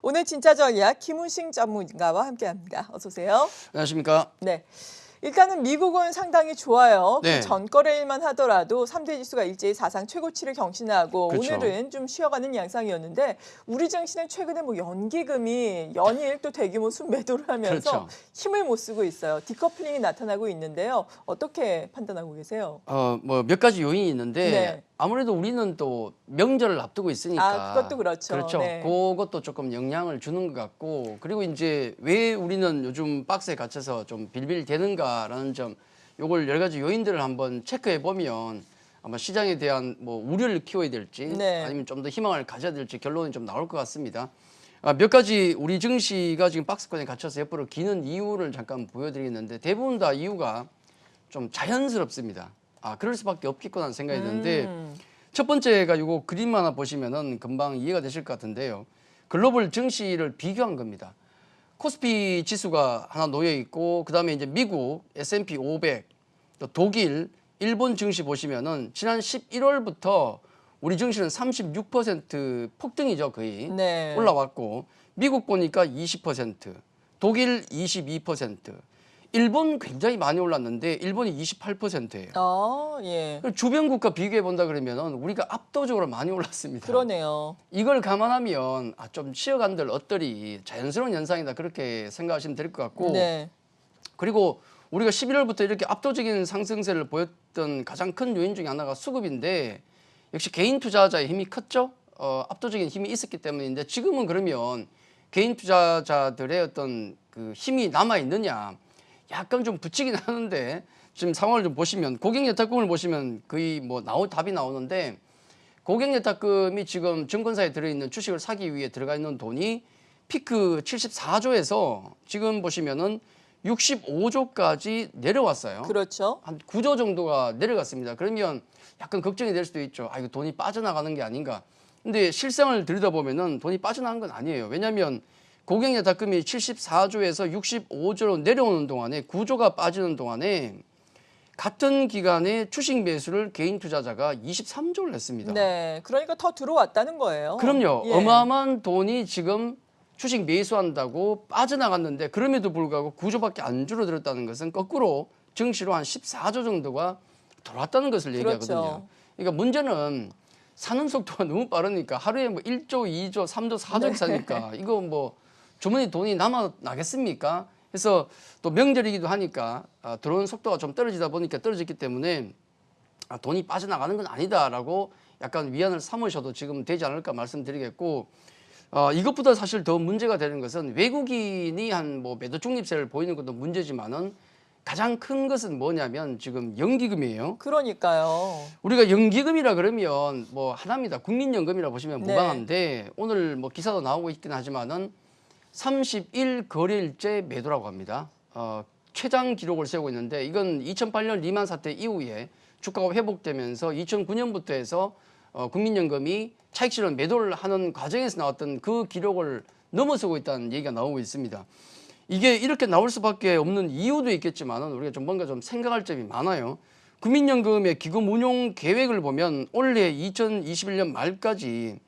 오늘 진짜 전략 김훈식 전문가와 함께합니다. 어서 오세요. 안녕하십니까? 네. 일단은 미국은 상당히 좋아요. 네. 그 전거래일만 하더라도 3대 지수가 일제히 사상 최고치를 경신하고 그렇죠. 오늘은 좀 쉬어가는 양상이었는데 우리 증시는 최근에 뭐 연기금이 연일 또 대규모 순매도를 하면서 그렇죠. 힘을 못 쓰고 있어요. 디커플링이 나타나고 있는데요. 어떻게 판단하고 계세요? 뭐 몇 가지 요인이 있는데 네. 아무래도 우리는 또 명절을 앞두고 있으니까 그것도 그렇죠. 그렇죠. 네. 그것도 조금 영향을 주는 것 같고 그리고 이제 왜 우리는 요즘 박스에 갇혀서 좀 빌빌대는가라는 점 요걸 여러 가지 요인들을 한번 체크해 보면 아마 시장에 대한 뭐 우려를 키워야 될지 네. 아니면 좀 더 희망을 가져야 될지 결론이 좀 나올 것 같습니다. 몇 가지 우리 증시가 지금 박스권에 갇혀서 옆으로 기는 이유를 잠깐 보여드리겠는데 대부분 다 이유가 좀 자연스럽습니다. 그럴 수밖에 없겠구나 생각이 드는데 첫 번째가 이거 그림 하나 보시면은 금방 이해가 되실 것 같은데요. 글로벌 증시를 비교한 겁니다. 코스피 지수가 하나 놓여 있고 그다음에 이제 미국 S&P 500, 또 독일, 일본 증시 보시면은 지난 11월부터 우리 증시는 36% 폭등이죠, 거의. 네. 올라왔고 미국 보니까 20%, 독일 22%, 일본 굉장히 많이 올랐는데 일본이 28%예요. 예. 주변 국가 비교해 본다 그러면은 우리가 압도적으로 많이 올랐습니다. 그러네요. 이걸 감안하면 좀 쉬어간들 어떨이 자연스러운 현상이다 그렇게 생각하시면 될 것 같고 네. 그리고 우리가 11월부터 이렇게 압도적인 상승세를 보였던 가장 큰 요인 중에 하나가 수급인데 역시 개인 투자자의 힘이 컸죠. 압도적인 힘이 있었기 때문인데 지금은 그러면 개인 투자자들의 어떤 그 힘이 남아 있느냐 약간 좀 붙이긴 하는데 지금 상황을 좀 보시면 고객예탁금을 보시면 거의 뭐 답이 나오는데 고객예탁금이 지금 증권사에 들어있는 주식을 사기 위해 들어가 있는 돈이 피크 74조에서 지금 보시면은 65조까지 내려왔어요. 그렇죠. 한 9조 정도가 내려갔습니다. 그러면 약간 걱정이 될 수도 있죠. 이거 돈이 빠져나가는 게 아닌가. 근데 실상을 들여다보면은 돈이 빠져나간 건 아니에요. 왜냐하면 고객예탁금이 74조에서 65조로 내려오는 동안에 9조가 빠지는 동안에 같은 기간에 주식 매수를 개인 투자자가 23조를 했습니다. 네. 그러니까 더 들어왔다는 거예요. 그럼요. 예. 어마어마한 돈이 지금 주식 매수한다고 빠져나갔는데 그럼에도 불구하고 9조밖에 안 줄어들었다는 것은 거꾸로 증시로 한 14조 정도가 돌아왔다는 것을 얘기하거든요. 그렇죠. 그러니까 문제는 사는 속도가 너무 빠르니까 하루에 뭐 1조, 2조, 3조, 4조 사니까 이거 뭐 주머니 돈이 남아 나겠습니까? 그래서 또 명절이기도 하니까 들어오는 속도가 좀 떨어지다 보니까 떨어졌기 때문에 돈이 빠져나가는 건 아니다라고 약간 위안을 삼으셔도 지금 되지 않을까 말씀드리겠고 이것보다 사실 더 문제가 되는 것은 외국인이 한 뭐 매도 중립세를 보이는 것도 문제지만은 가장 큰 것은 뭐냐면 지금 연기금이에요. 그러니까요. 우리가 연기금이라 그러면 뭐 하나입니다. 국민연금이라 보시면 네. 무방한데 오늘 뭐 기사도 나오고 있긴 하지만은 31거래일째 매도라고 합니다. 최장 기록을 세우고 있는데 이건 2008년 리만 사태 이후에 주가가 회복되면서 2009년부터 해서 국민연금이 차익 실현 매도를 하는 과정에서 나왔던 그 기록을 넘어서고 있다는 얘기가 나오고 있습니다. 이게 이렇게 나올 수밖에 없는 이유도 있겠지만은 우리가 좀 뭔가 좀 생각할 점이 많아요. 국민연금의 기금 운용 계획을 보면 올해 2021년 말까지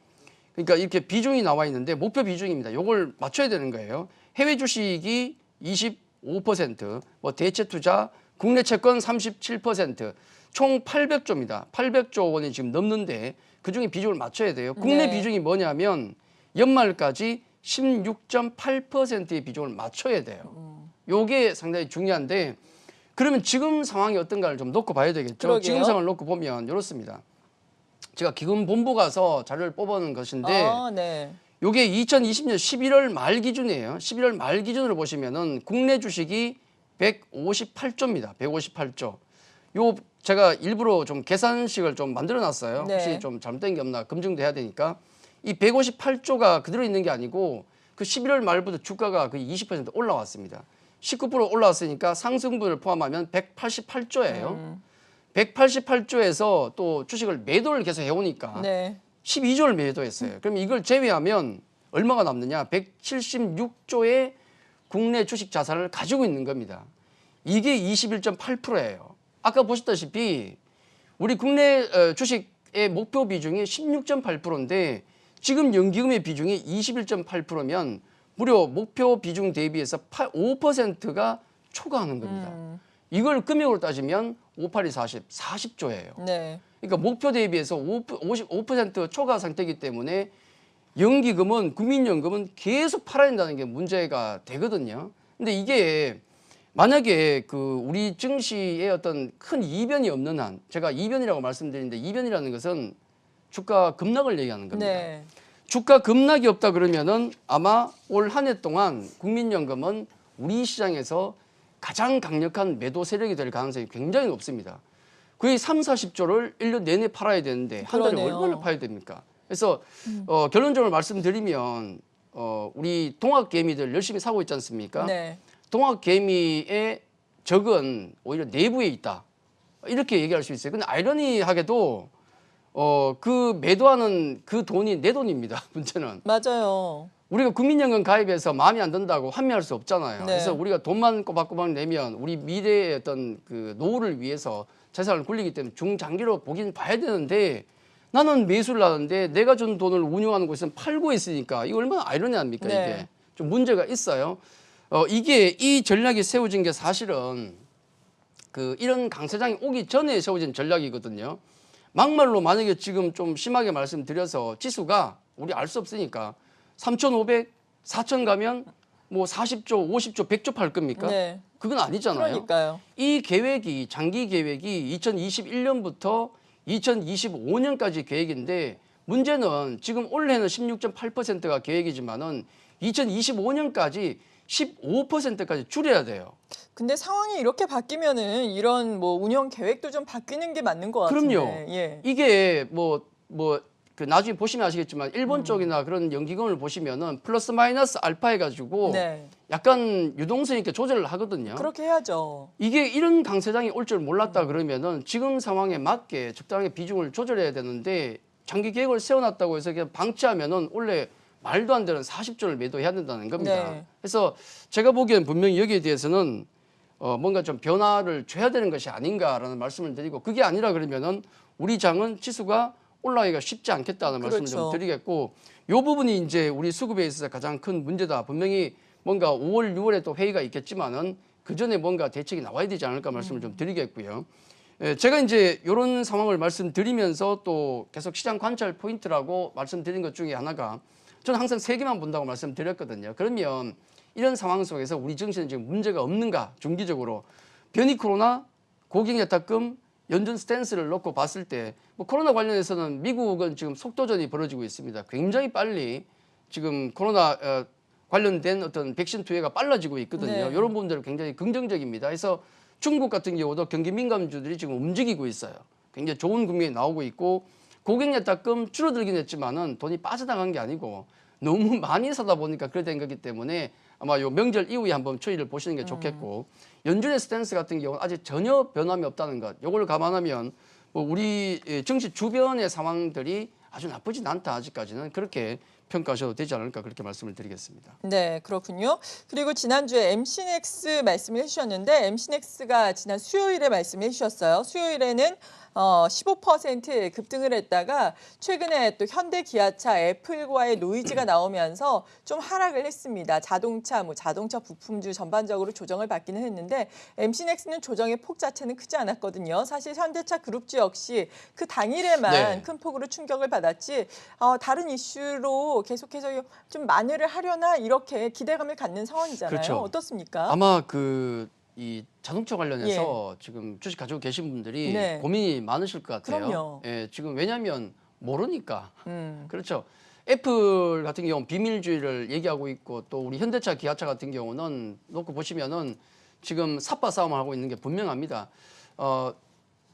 그러니까 이렇게 비중이 나와 있는데 목표 비중입니다. 요걸 맞춰야 되는 거예요. 해외 주식이 25%, 뭐 대체 투자, 국내 채권 37%, 총 800조입니다. 800조 원이 지금 넘는데 그중에 비중을 맞춰야 돼요. 국내 네. 비중이 뭐냐면 연말까지 16.8%의 비중을 맞춰야 돼요. 요게 상당히 중요한데 그러면 지금 상황이 어떤가를 좀 놓고 봐야 되겠죠. 그러게요. 지금 상황을 놓고 보면 이렇습니다. 제가 기금본부 가서 자료를 뽑아놓은 것인데 네. 요게 2020년 11월 말 기준이에요. 11월 말 기준으로 보시면은 국내 주식이 158조입니다. 158조. 요 제가 일부러 좀 계산식을 좀 만들어 놨어요. 네. 혹시 좀 잘못된 게 없나 검증도 해야 되니까. 이 158조가 그대로 있는 게 아니고 그 11월 말부터 주가가 거의 20% 올라왔습니다. 19% 올라왔으니까 상승분을 포함하면 188조예요. 188조에서 또 주식을 매도를 계속 해오니까 네. 12조를 매도했어요. 그럼 이걸 제외하면 얼마가 남느냐? 176조의 국내 주식 자산을 가지고 있는 겁니다. 이게 21.8%예요. 아까 보셨다시피 우리 국내 주식의 목표 비중이 16.8%인데 지금 연기금의 비중이 21.8%면 무려 목표 비중 대비해서 5%가 초과하는 겁니다. 이걸 금액으로 따지면 58이 40조예요. 네. 그러니까 목표 대비해서 5% 초과 상태이기 때문에 연기금은 국민연금은 계속 팔아야 된다는 게 문제가 되거든요. 근데 이게 만약에 그 우리 증시의 어떤 큰 이변이 없는 한, 제가 이변이라고 말씀드리는데 이변이라는 것은 주가 급락을 얘기하는 겁니다. 네. 주가 급락이 없다 그러면은 아마 올 한 해 동안 국민연금은 우리 시장에서 가장 강력한 매도 세력이 될 가능성이 굉장히 높습니다. 거의 3, 40조를 1년 내내 팔아야 되는데 한 달에 그러네요. 얼마나 팔아야 됩니까? 그래서 결론적으로 말씀드리면 우리 동학개미들 열심히 사고 있지 않습니까? 네. 동학개미의 적은 오히려 내부에 있다. 이렇게 얘기할 수 있어요. 근데 아이러니하게도 그 매도하는 그 돈이 내 돈입니다. 문제는. 맞아요. 우리가 국민연금 가입해서 마음에 안 든다고 환매할 수 없잖아요. 네. 그래서 우리가 돈만 꼬박꼬박 내면 우리 미래의 어떤 그 노후를 위해서 재산을 굴리기 때문에 중장기로 보긴 봐야 되는데 나는 매수를 하는데 내가 준 돈을 운용하는 곳에서 팔고 있으니까 이거 얼마나 아이러니합니까? 네. 이게 좀 문제가 있어요. 이게 이 전략이 세워진 게 사실은 그 이런 강세장이 오기 전에 세워진 전략이거든요. 막말로 만약에 지금 좀 심하게 말씀드려서 지수가 우리 알 수 없으니까 3,500, 4,000 가면 뭐 40조, 50조, 100조 팔 겁니까? 네. 그건 아니잖아요. 그러니까요. 이 계획이 장기 계획이 2021년부터 2025년까지 계획인데 문제는 지금 올해는 16.8%가 계획이지만은 2025년까지 15%까지 줄여야 돼요. 근데 상황이 이렇게 바뀌면은 이런 뭐 운영 계획도 좀 바뀌는 게 맞는 것 같은데. 그럼요. 예. 이게 그 나중에 보시면 아시겠지만 일본 쪽이나 그런 연기금을 보시면은 플러스 마이너스 알파 해가지고 네. 약간 유동성 있게 조절을 하거든요. 그렇게 해야죠. 이게 이런 강세장이 올 줄 몰랐다 그러면은 지금 상황에 맞게 적당하게 비중을 조절해야 되는데 장기 계획을 세워놨다고 해서 그냥 방치하면은 원래 말도 안 되는 40조를 매도해야 된다는 겁니다. 네. 그래서 제가 보기엔 분명히 여기에 대해서는 뭔가 좀 변화를 줘야 되는 것이 아닌가라는 말씀을 드리고 그게 아니라 그러면은 우리 장은 지수가 올라가기가 쉽지 않겠다는 말씀을 좀 그렇죠. 드리겠고 이 부분이 이제 우리 수급에 있어서 가장 큰 문제다. 분명히 뭔가 5월, 6월에 또 회의가 있겠지만은 그 전에 뭔가 대책이 나와야 되지 않을까 말씀을 좀 드리겠고요. 제가 이제 이런 상황을 말씀드리면서 또 계속 시장 관찰 포인트라고 말씀드린 것 중에 하나가 저는 항상 세 개만 본다고 말씀드렸거든요. 그러면 이런 상황 속에서 우리 증시는 지금 문제가 없는가 중기적으로 변이 코로나, 고객예탁금, 연준 스탠스를 놓고 봤을 때 뭐 코로나 관련해서는 미국은 지금 속도전이 벌어지고 있습니다. 굉장히 빨리 지금 코로나 관련된 어떤 백신 투여가 빨라지고 있거든요. 네. 이런 부분들은 굉장히 긍정적입니다. 그래서 중국 같은 경우도 경기 민감주들이 지금 움직이고 있어요. 굉장히 좋은 국면이 나오고 있고 고객예탁금 줄어들긴 했지만은 돈이 빠져나간 게 아니고 너무 많이 사다 보니까 그래 된 거기 때문에 아마 요 명절 이후에 한번 추이를 보시는 게 좋겠고 연준의 스탠스 같은 경우는 아직 전혀 변함이 없다는 것. 요걸 감안하면 뭐 우리 증시 주변의 상황들이 아주 나쁘진 않다 아직까지는 그렇게 평가하셔도 되지 않을까 그렇게 말씀을 드리겠습니다. 네, 그렇군요. 그리고 지난주에 MC넥스 말씀을 해주셨는데 MC넥스가 지난 수요일에 말씀해 주셨어요. 수요일에는 15% 급등을 했다가 최근에 또 현대, 기아차, 애플과의 노이즈가 나오면서 좀 하락을 했습니다. 자동차 부품주 전반적으로 조정을 받기는 했는데 MC넥스는 조정의 폭 자체는 크지 않았거든요. 사실 현대차 그룹주 역시 그 당일에만 네. 큰 폭으로 충격을 받았지 다른 이슈로 계속해서 좀 만회를 하려나 이렇게 기대감을 갖는 상황이잖아요. 그렇죠. 어떻습니까? 아마 이 자동차 관련해서 지금 주식 가지고 계신 분들이 네. 고민이 많으실 것 같아요. 그럼요. 예, 지금 왜냐하면 모르니까. 음. 그렇죠. 애플 같은 경우는 비밀주의를 얘기하고 있고 또 우리 현대차, 기아차 같은 경우는 놓고 보시면은 지금 삽바 싸움을 하고 있는 게 분명합니다.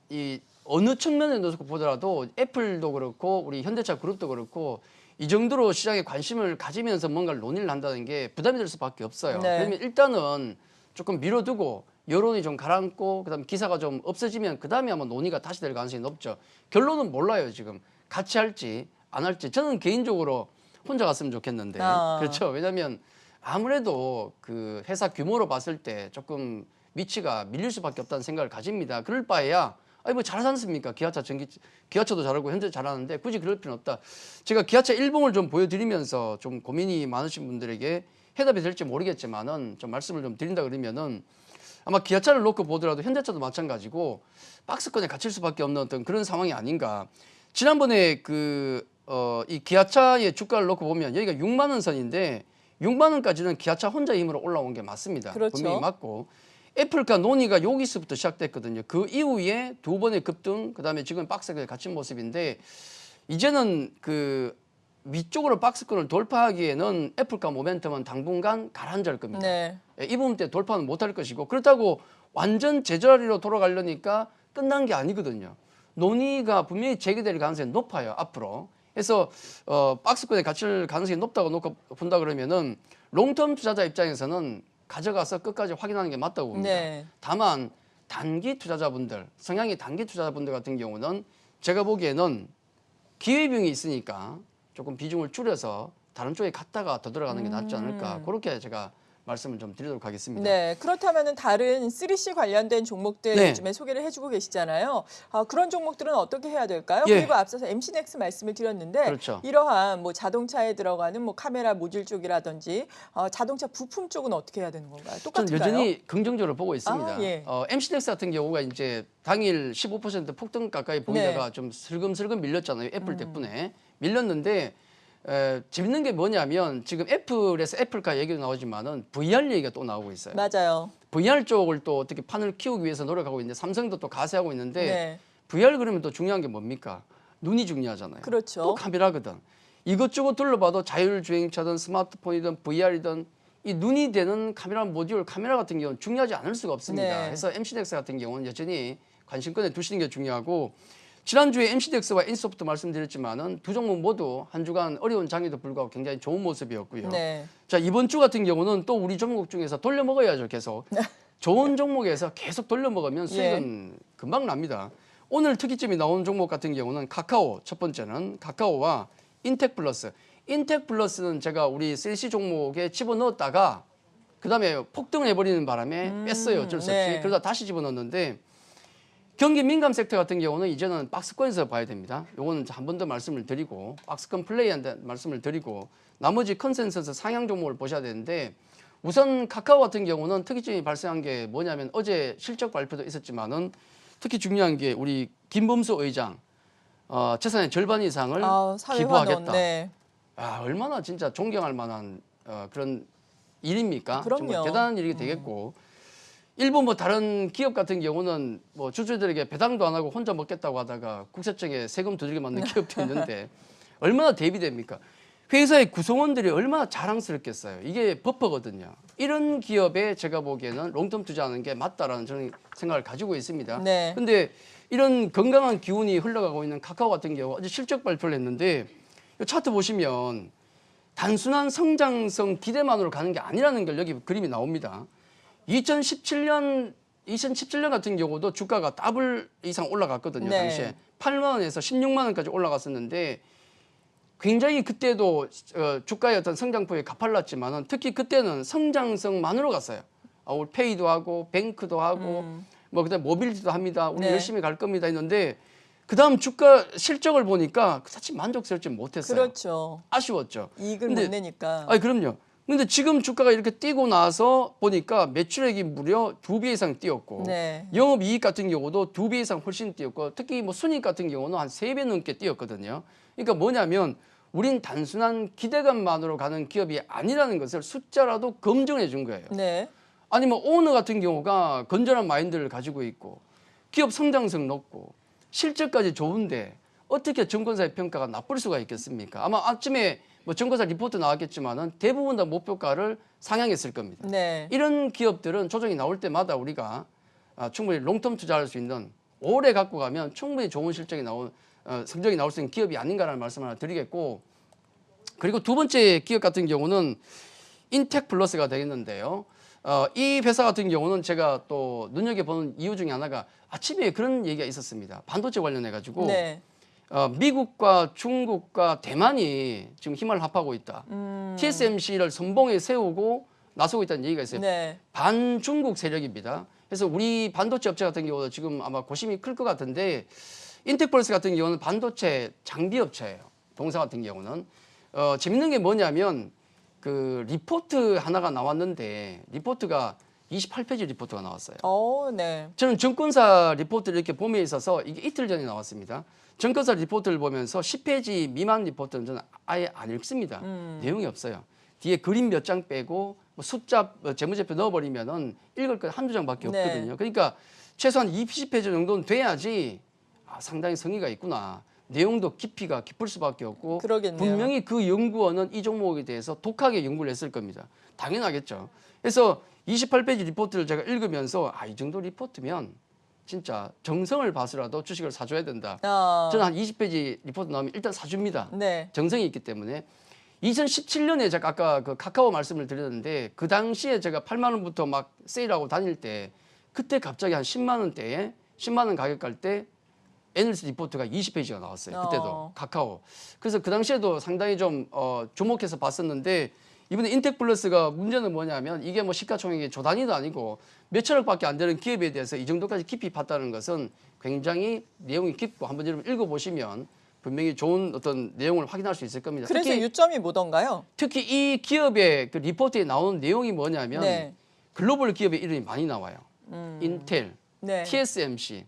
이 어느 측면에 놓고 보더라도 애플도 그렇고 우리 현대차 그룹도 그렇고 이 정도로 시장에 관심을 가지면서 뭔가를 논의를 한다는 게 부담이 될 수밖에 없어요. 네. 그러면 일단은 조금 미뤄두고 여론이 좀 가라앉고 그다음 기사가 좀 없어지면 그다음에 아마 논의가 다시 될 가능성이 높죠. 결론은 몰라요 지금 같이 할지 안 할지. 저는 개인적으로 혼자 갔으면 좋겠는데 그렇죠. 왜냐하면 아무래도 그 회사 규모로 봤을 때 조금 위치가 밀릴 수밖에 없다는 생각을 가집니다. 그럴 바에야 아니 뭐 잘하지 않습니까? 기아차도 잘하고 현대 잘하는데 굳이 그럴 필요는 없다. 제가 기아차 일봉을 좀 보여드리면서 좀 고민이 많으신 분들에게 해답이 될지 모르겠지만은 좀 말씀을 좀 드린다 그러면은 아마 기아차를 놓고 보더라도 현대차도 마찬가지고 박스권에 갇힐 수밖에 없는 어떤 그런 상황이 아닌가. 지난번에 이 기아차의 주가를 놓고 보면 여기가 6만 원 선인데 6만 원까지는 기아차 혼자 힘으로 올라온 게 맞습니다. 그렇죠. 분명히 맞고 애플과 논의가 여기서부터 시작됐거든요. 그 이후에 두 번의 급등, 그다음에 지금 박스권에 갇힌 모습인데 이제는 그 위쪽으로 박스권을 돌파하기에는 애플과 모멘텀은 당분간 가라앉을 겁니다. 네. 이 부분 때 돌파는 못할 것이고 그렇다고 완전 제자리로 돌아가려니까 끝난 게 아니거든요. 논의가 분명히 재개될 가능성이 높아요. 앞으로. 그래서 박스권에 갇힐 가능성이 높다고 놓고 본다 그러면은 롱텀 투자자 입장에서는 가져가서 끝까지 확인하는 게 맞다고 봅니다. 네. 다만 단기 투자자분들, 성향이 단기 투자자분들 같은 경우는 제가 보기에는 기회비용이 있으니까 조금 비중을 줄여서 다른 쪽에 갔다가 더 들어가는 게 낫지 않을까. 그렇게 제가 말씀을 좀 드리도록 하겠습니다. 네, 그렇다면 다른 3C 관련된 종목들 네. 요즘에 소개를 해주고 계시잖아요. 그런 종목들은 어떻게 해야 될까요? 예. 그리고 앞서서 MC넥스 말씀을 드렸는데 그렇죠. 이러한 뭐 자동차에 들어가는 뭐 카메라 모듈 쪽이라든지 자동차 부품 쪽은 어떻게 해야 되는 건가요? 저는 똑같은가요? 여전히 긍정적으로 보고 있습니다. 예. MC넥스 같은 경우가 이제 당일 15% 폭등 가까이 보이다가 좀 슬금슬금 밀렸잖아요. 애플 덕분에 밀렸는데 재밌는 게 뭐냐면 지금 애플에서 애플카 얘기도 나오지만은 VR 얘기가 또 나오고 있어요. 맞아요. VR 쪽을 또 어떻게 판을 키우기 위해서 노력하고 있는데 삼성도 또 가세하고 있는데 네. VR 그러면 또 중요한 게 뭡니까? 눈이 중요하잖아요. 그렇죠. 또 카메라거든. 이것저것 둘러봐도 자율주행차든 스마트폰이든 VR이든 이 눈이 되는 카메라 모듈, 카메라 같은 경우는 중요하지 않을 수가 없습니다. 네. 그래서 MC넥스 같은 경우는 여전히 관심권에 두시는 게 중요하고 지난주에 MC넥스와 인소프트 말씀드렸지만은 두 종목 모두 한 주간 어려운 장에도 불구하고 굉장히 좋은 모습이었고요. 네. 자, 이번 주 같은 경우는 또 우리 종목 중에서 돌려 먹어야죠, 계속. 좋은 종목에서 계속 돌려 먹으면 수익은 금방 납니다. 오늘 특이점이 나온 종목 같은 경우는 카카오, 첫 번째는 카카오와 인텍플러스. 인텍플러스는 제가 우리 3C 종목에 집어넣었다가 그다음에 폭등을 해버리는 바람에 뺐어요, 어쩔 수 없이. 네. 그러다 다시 집어넣었는데 경기 민감 섹터 같은 경우는 이제는 박스권에서 봐야 됩니다. 요거는 한 번 더 말씀을 드리고 박스권 플레이한테 말씀을 드리고 나머지 컨센서스 상향 종목을 보셔야 되는데 우선 카카오 같은 경우는 특이점이 발생한 게 뭐냐면 어제 실적 발표도 있었지만은 특히 중요한 게 우리 김범수 의장 재산의 절반 이상을 기부하겠다. 네. 얼마나 진짜 존경할 만한 그런 일입니까? 그럼요. 정말 대단한 일이 되겠고 일본 뭐 다른 기업 같은 경우는 뭐 주주들에게 배당도 안 하고 혼자 먹겠다고 하다가 국세청에 세금 두들겨 맞는 기업도 있는데 얼마나 대비됩니까? 회사의 구성원들이 얼마나 자랑스럽겠어요. 이게 버퍼거든요. 이런 기업에 제가 보기에는 롱텀 투자하는 게 맞다라는 저는 생각을 가지고 있습니다. 네. 근데 이런 건강한 기운이 흘러가고 있는 카카오 같은 경우 어제 실적 발표를 했는데 이 차트 보시면 단순한 성장성 기대만으로 가는 게 아니라는 걸 여기 그림이 나옵니다. 2017년 같은 경우도 주가가 더블 이상 올라갔거든요. 네. 당시에 8만 원에서 16만 원까지 올라갔었는데 굉장히 그때도 주가의 어떤 성장폭이 가팔랐지만은 특히 그때는 성장성만으로 갔어요. 우리 페이도 하고 뱅크도 하고 뭐 그다음 모빌리티도 합니다. 우리 네. 열심히 갈 겁니다 했는데 그다음 주가 실적을 보니까 사실 만족스럽지 못했어요. 그렇죠. 아쉬웠죠. 이익을 근데- 못 내니까. 그럼요. 근데 지금 주가가 이렇게 뛰고 나서 보니까 매출액이 무려 2배 이상 뛰었고 네. 영업이익 같은 경우도 2배 이상 훨씬 뛰었고 특히 뭐 순이익 같은 경우는 한 3배 넘게 뛰었거든요. 그러니까 뭐냐면 우린 단순한 기대감만으로 가는 기업이 아니라는 것을 숫자라도 검증해 준 거예요. 네. 아니 뭐 오너 같은 경우가 건전한 마인드를 가지고 있고 기업 성장성 높고 실적까지 좋은데 어떻게 증권사의 평가가 나쁠 수가 있겠습니까? 아마 아침에 뭐 증권사 리포트 나왔겠지만은 대부분 다 목표가를 상향했을 겁니다. 네. 이런 기업들은 조정이 나올 때마다 우리가 충분히 롱텀 투자할 수 있는 오래 갖고 가면 충분히 좋은 실적이 성적이 나올 수 있는 기업이 아닌가라는 말씀 하나 드리겠고 그리고 두 번째 기업 같은 경우는 인텍플러스가 되겠는데요. 이 회사 같은 경우는 제가 또 눈여겨보는 이유 중에 하나가 아침에 그런 얘기가 있었습니다. 반도체 관련해 가지고 네. 미국과 중국과 대만이 지금 힘을 합하고 있다. TSMC를 선봉에 세우고 나서고 있다는 얘기가 있어요. 네. 반중국 세력입니다. 그래서 우리 반도체 업체 같은 경우도 지금 아마 고심이 클 것 같은데 인텍플러스 같은 경우는 반도체 장비 업체예요. 동사 같은 경우는 재밌는 게 뭐냐면 그 리포트 하나가 나왔는데 리포트가 28페이지 리포트가 나왔어요. 네. 저는 증권사 리포트를 이렇게 봄에 있어서 이게 이틀 전에 나왔습니다. 증권사 리포트를 보면서 10페이지 미만 리포트는 저는 아예 안 읽습니다. 내용이 없어요. 뒤에 그림 몇 장 빼고 뭐 숫자 재무제표 넣어버리면은 읽을 건 한두 장밖에 네. 없거든요. 그러니까 최소한 20페이지 정도는 돼야지 상당히 성의가 있구나. 내용도 깊이가 깊을 수밖에 없고 그러겠네요. 분명히 그 연구원은 이 종목에 대해서 독하게 연구를 했을 겁니다. 당연하겠죠. 그래서 28페이지 리포트를 제가 읽으면서 이 정도 리포트면 진짜 정성을 봐서라도 주식을 사줘야 된다. 저는 한 20페이지 리포트 나오면 일단 사줍니다. 네. 정성이 있기 때문에. 2017년에 제가 아까 그 카카오 말씀을 드렸는데 그 당시에 제가 8만 원부터 막 세일하고 다닐 때 그때 갑자기 한 10만 원대에 10만 원 가격 갈 때 애널리스트 리포트가 20페이지가 나왔어요. 그때도 카카오. 그래서 그 당시에도 상당히 좀 주목해서 봤었는데 이번에 인텍플러스가 문제는 뭐냐면 이게 뭐 시가총액이 조 단위도 아니고 몇천억밖에 안 되는 기업에 대해서 이 정도까지 깊이 봤다는 것은 굉장히 내용이 깊고 한번 여러분 읽어보시면 분명히 좋은 어떤 내용을 확인할 수 있을 겁니다. 그래서 유점이 뭐던가요? 특히 이 기업의 그 리포트에 나오는 내용이 뭐냐면 네. 글로벌 기업의 이름이 많이 나와요. 인텔, 네. TSMC.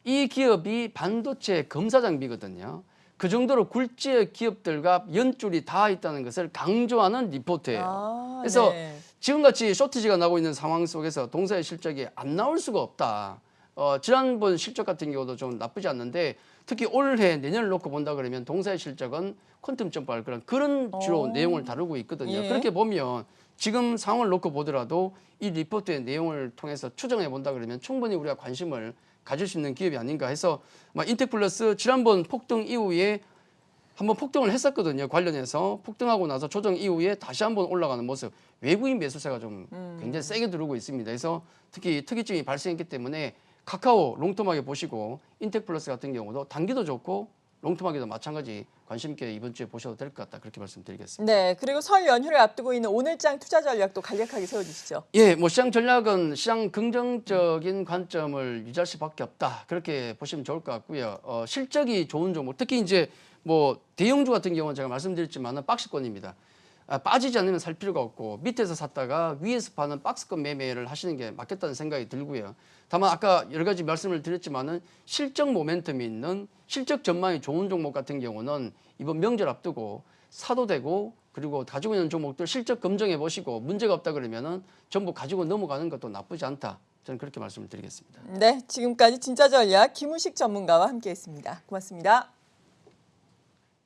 이 기업이 반도체 검사 장비거든요. 그 정도로 굴지의 기업들과 연줄이 다 있다는 것을 강조하는 리포트예요. 그래서 네. 지금같이 쇼티지가 나고 있는 상황 속에서 동사의 실적이 안 나올 수가 없다. 지난번 실적 같은 경우도 좀 나쁘지 않는데 특히 올해 내년을 놓고 본다 그러면 동사의 실적은 퀀텀 점프할 그런 주로 내용을 다루고 있거든요. 예. 그렇게 보면 지금 상황을 놓고 보더라도 이 리포트의 내용을 통해서 추정해 본다 그러면 충분히 우리가 관심을 가질 수 있는 기업이 아닌가 해서 인텍플러스 지난번 폭등 이후에 한번 폭등을 했었거든요. 관련해서 폭등하고 나서 조정 이후에 다시 한번 올라가는 모습. 외국인 매수세가 좀 굉장히 세게 들어오고 있습니다. 그래서 특히 특이증이 발생했기 때문에 카카오 롱텀하게 보시고 인텍플러스 같은 경우도 단기도 좋고 롱텀하게도 마찬가지 관심 있게 이번 주에 보셔도 될 것 같다. 그렇게 말씀드리겠습니다. 네. 그리고 설 연휴를 앞두고 있는 오늘장 투자 전략도 간략하게 세워주시죠. 예, 뭐 시장 전략은 시장 긍정적인 관점을 유지할 수밖에 없다. 그렇게 보시면 좋을 것 같고요. 실적이 좋은 종목, 특히 이제 뭐 대형주 같은 경우는 제가 말씀드렸지만은 박스권입니다. 빠지지 않으면 살 필요가 없고 밑에서 샀다가 위에서 파는 박스권 매매를 하시는 게 맞겠다는 생각이 들고요. 다만 아까 여러 가지 말씀을 드렸지만은 실적 모멘텀이 있는 실적 전망이 좋은 종목 같은 경우는 이번 명절 앞두고 사도 되고 그리고 가지고 있는 종목들 실적 검증해 보시고 문제가 없다 그러면은 전부 가지고 넘어가는 것도 나쁘지 않다. 저는 그렇게 말씀을 드리겠습니다. 네. 지금까지 진짜 전략 김우식 전문가와 함께했습니다. 고맙습니다.